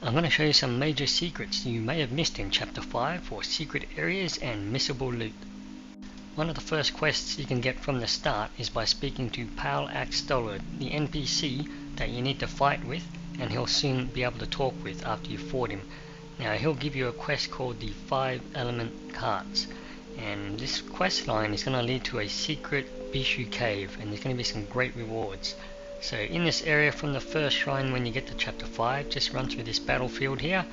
I'm going to show you some major secrets you may have missed in Chapter 5 for secret areas and missable loot. One of the first quests you can get from the start is by speaking to Pal Axe Stoller, the NPC that you need to fight with, and he'll soon be able to talk with after you fought him. Now he'll give you a quest called the 5 element carts, and this quest line is going to lead to a secret Bishu cave, and there's going to be some great rewards. So in this area from the first shrine when you get to chapter 5, just run through this battlefield here.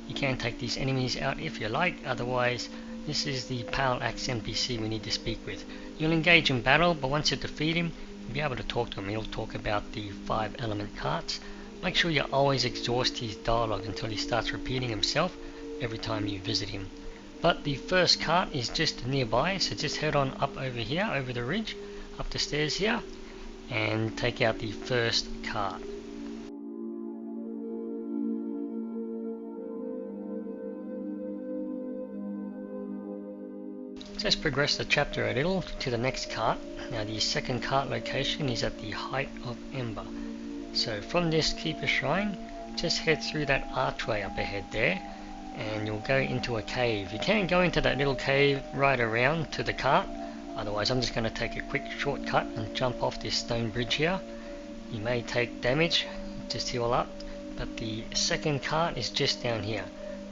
You can take these enemies out if you like, otherwise this is the Pal Axe NPC we need to speak with. You'll engage in battle, but once you defeat him, you'll be able to talk to him. He'll talk about the 5 element carts. Make sure you always exhaust his dialogue until he starts repeating himself every time you visit him. But the first cart is just nearby, so just head on up over here, over the ridge, up the stairs here, and take out the first cart. Just progress the chapter a little to the next cart. Now the second cart location is at the Height of Ember. So from this Keeper Shrine, just head through that archway up ahead there, and you'll go into a cave. You can go into that little cave right around to the cart, otherwise I'm just going to take a quick shortcut and jump off this stone bridge here. You may take damage, just heal up, but the second cart is just down here.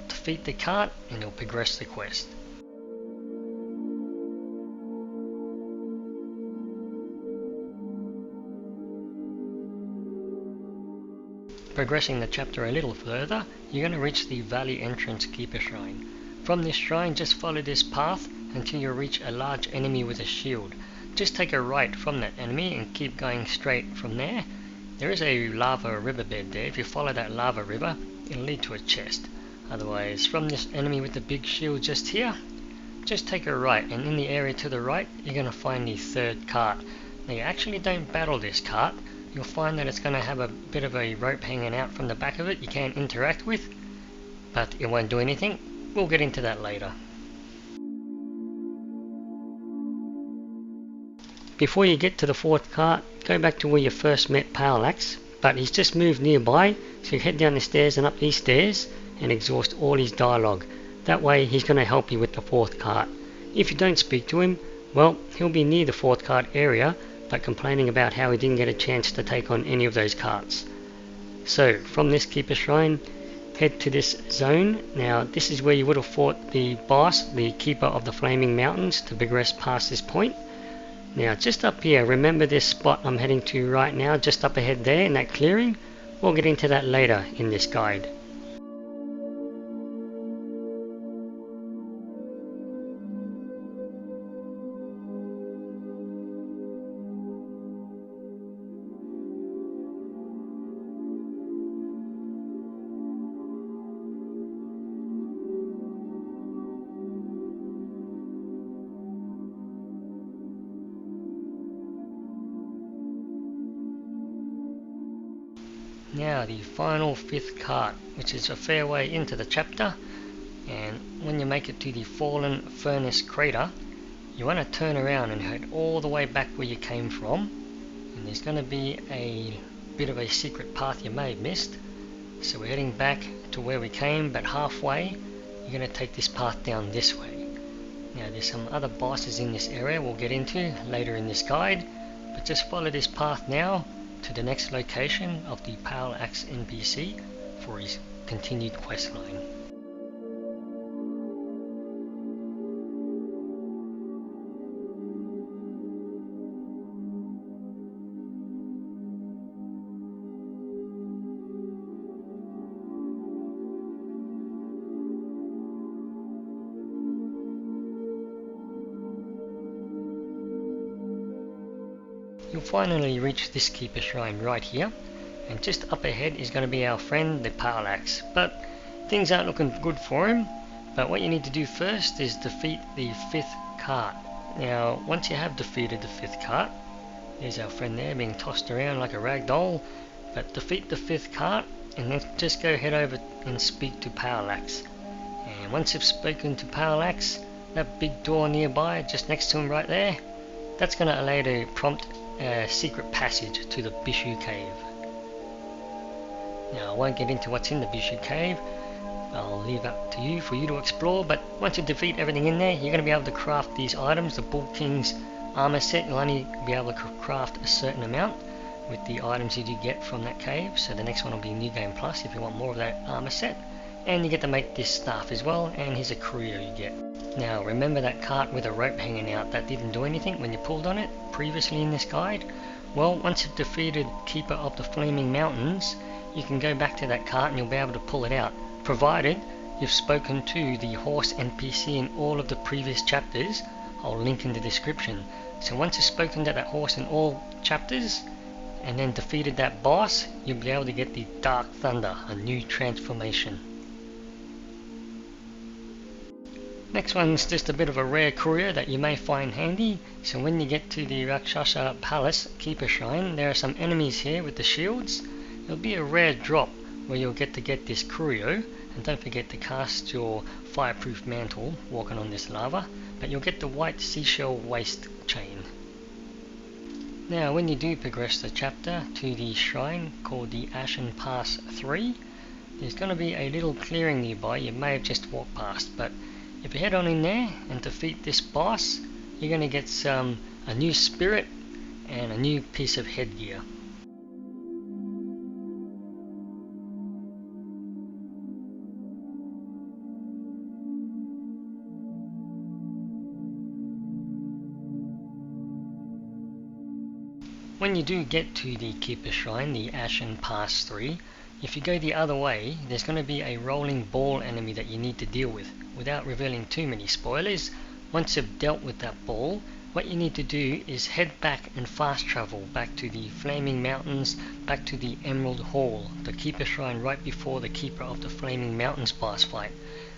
Defeat the cart and you'll progress the quest. Progressing the chapter a little further, you're going to reach the Valley Entrance Keeper Shrine. From this shrine, just follow this path until you reach a large enemy with a shield. Just take a right from that enemy and keep going straight from there. There is a lava riverbed there. If you follow that lava river, it'll lead to a chest. Otherwise, from this enemy with the big shield just here, just take a right, and in the area to the right, you're going to find the third cart. Now you actually don't battle this cart. You'll find that it's going to have a bit of a rope hanging out from the back of it you can't interact with, but it won't do anything. We'll get into that later. Before you get to the fourth cart, go back to where you first met Pal Axe, but he's just moved nearby, so you head down the stairs and up these stairs and exhaust all his dialogue. That way he's going to help you with the fourth cart. If you don't speak to him, well, he'll be near the fourth cart area, but complaining about how he didn't get a chance to take on any of those carts. So from this Keeper Shrine, head to this zone. Now this is where you would have fought the boss, the Keeper of the Flaming Mountains, to progress past this point. Now just up here, remember this spot I'm heading to right now, just up ahead there in that clearing? We'll get into that later in this guide. Now the final fifth cart, which is a fair way into the chapter, and when you make it to the Fallen Furnace Crater, you want to turn around and head all the way back where you came from, and there's going to be a bit of a secret path you may have missed. So we're heading back to where we came, but halfway you're going to take this path down this way. Now there's some other bosses in this area we'll get into later in this guide, but just follow this path now to the next location of the Pal Axe NPC for his continued quest line. You'll finally reach this Keeper Shrine right here, and just up ahead is going to be our friend the Pal Axe, but things aren't looking good for him. But what you need to do first is defeat the fifth cart. Now once you have defeated the fifth cart, there's our friend there being tossed around like a rag doll, but defeat the fifth cart and then just go head over and speak to Pal Axe. And once you've spoken to Pal Axe, that big door nearby just next to him right there, that's going to allow you to prompt a secret passage to the Bishu cave. Now I won't get into what's in the Bushu Cave, I'll leave up to you for you to explore, but once you defeat everything in there, you're going to be able to craft these items. The Bull King's armor set, you'll only be able to craft a certain amount with the items you do get from that cave, so the next one will be New Game Plus if you want more of that armor set. And you get to make this staff as well, and here's a curio you get. Now remember that cart with a rope hanging out that didn't do anything when you pulled on it previously in this guide? Well, once you've defeated Keeper of the Flaming Mountains, you can go back to that cart and you'll be able to pull it out, provided you've spoken to the Horse NPC in all of the previous chapters. I'll link in the description. So once you've spoken to that horse in all chapters and then defeated that boss, you'll be able to get the Dark Thunder, a new transformation. Next one's just a bit of a rare curio that you may find handy. So when you get to the Rakshasa Palace Keeper Shrine, there are some enemies here with the shields. It'll be a rare drop where you'll get to get this curio, and don't forget to cast your fireproof mantle walking on this lava, but you'll get the white seashell waist chain. Now when you do progress the chapter to the shrine called the Ashen Pass 3, there's going to be a little clearing nearby you may have just walked past, but if you head on in there and defeat this boss, you're going to get a new spirit and a new piece of headgear. When you do get to the Keeper Shrine, the Ashen Pass 3, if you go the other way, there's going to be a rolling ball enemy that you need to deal with. Without revealing too many spoilers, once you've dealt with that ball, what you need to do is head back and fast travel back to the Flaming Mountains, back to the Emerald Hall, the Keeper Shrine right before the Keeper of the Flaming Mountains boss fight.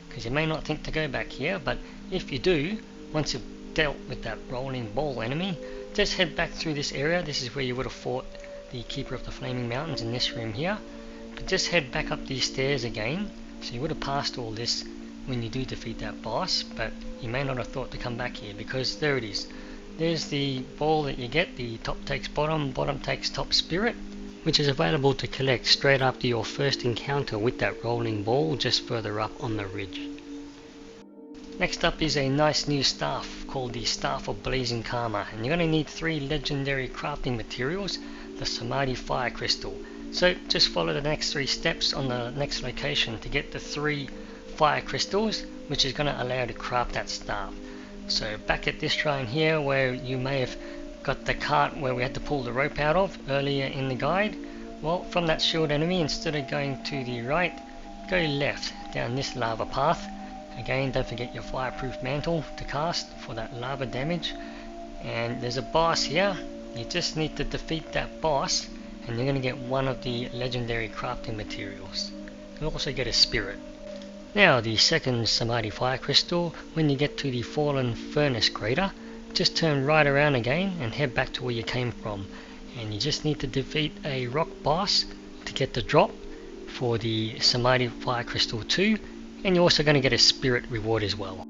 Because you may not think to go back here, but if you do, once you've dealt with that rolling ball enemy, just head back through this area. This is where you would have fought the Keeper of the Flaming Mountains in this room here. But just head back up these stairs again. So you would have passed all this when you do defeat that boss, but you may not have thought to come back here, because there it is. There's the ball that you get, the top takes bottom, bottom takes top spirit, which is available to collect straight after your first encounter with that rolling ball just further up on the ridge. Next up is a nice new staff called the Staff of Blazing Karma, and you're going to need 3 legendary crafting materials, the Samadhi Fire Crystal. So just follow the next 3 steps on the next location to get the 3 fire crystals, which is going to allow you to craft that staff. So back at this shrine here, where you may have got the cart where we had to pull the rope out of earlier in the guide, well, from that shield enemy, instead of going to the right, go left down this lava path. Again, don't forget your fireproof mantle to cast for that lava damage. And there's a boss here. You just need to defeat that boss and you're going to get one of the legendary crafting materials. You'll also get a spirit. Now the second Samadhi Fire Crystal, when you get to the Fallen Furnace Crater, just turn right around again and head back to where you came from. And you just need to defeat a rock boss to get the drop for the Samadhi Fire Crystal 2, and you're also going to get a spirit reward as well.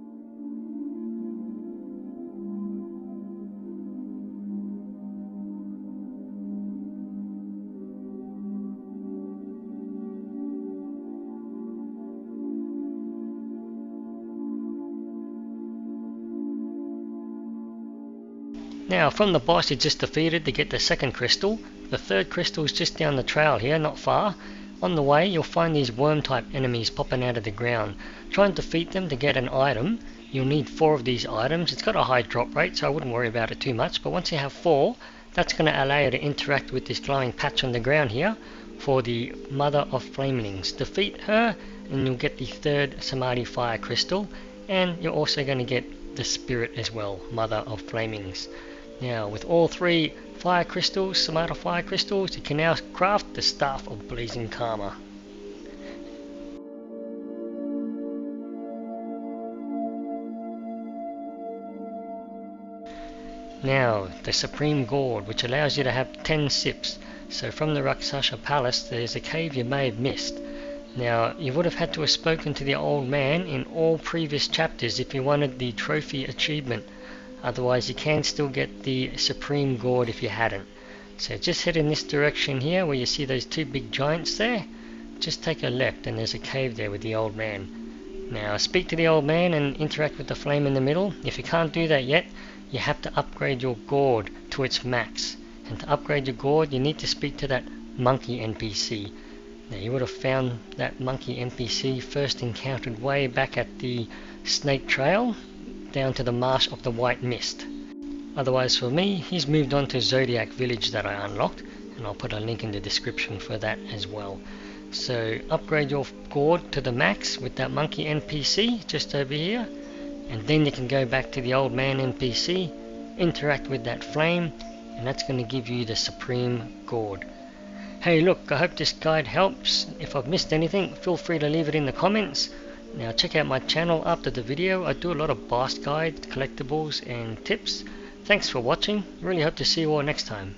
Now from the boss you just defeated to get the second crystal, the third crystal is just down the trail here, not far. On the way you'll find these worm type enemies popping out of the ground. Try and defeat them to get an item. You'll need 4 of these items. It's got a high drop rate, so I wouldn't worry about it too much, but once you have 4, that's going to allow you to interact with this glowing patch on the ground here for the Mother of Flamelings. Defeat her and you'll get the third Samadhi Fire Crystal, and you're also going to get the spirit as well, Mother of Flamings. Now with all 3 fire crystals, Samadhi Fire Crystals, you can now craft the Staff of Blazing Karma. Now the Supreme Gourd, which allows you to have 10 sips. So from the Rakshasa Palace there's a cave you may have missed. Now you would have had to have spoken to the old man in all previous chapters if you wanted the trophy achievement. Otherwise you can still get the Supreme Gourd if you hadn't. So just head in this direction here where you see those 2 big giants there. just take a left and there's a cave there with the old man. Now speak to the old man and interact with the flame in the middle. If you can't do that yet, you have to upgrade your gourd to its max. And to upgrade your gourd, you need to speak to that monkey NPC. Now you would have found that monkey NPC first encountered way back at the Snake Trail, down to the Marsh of the White Mist. Otherwise for me, he's moved on to Zodiac Village that I unlocked, and I'll put a link in the description for that as well. So upgrade your gourd to the max with that monkey NPC just over here, and then you can go back to the old man NPC, interact with that flame, and that's going to give you the supreme gourd. Hey look, I hope this guide helps. If I've missed anything, feel free to leave it in the comments. Now check out my channel after the video. I do a lot of boss guides, collectibles and tips. Thanks for watching. Really hope to see you all next time.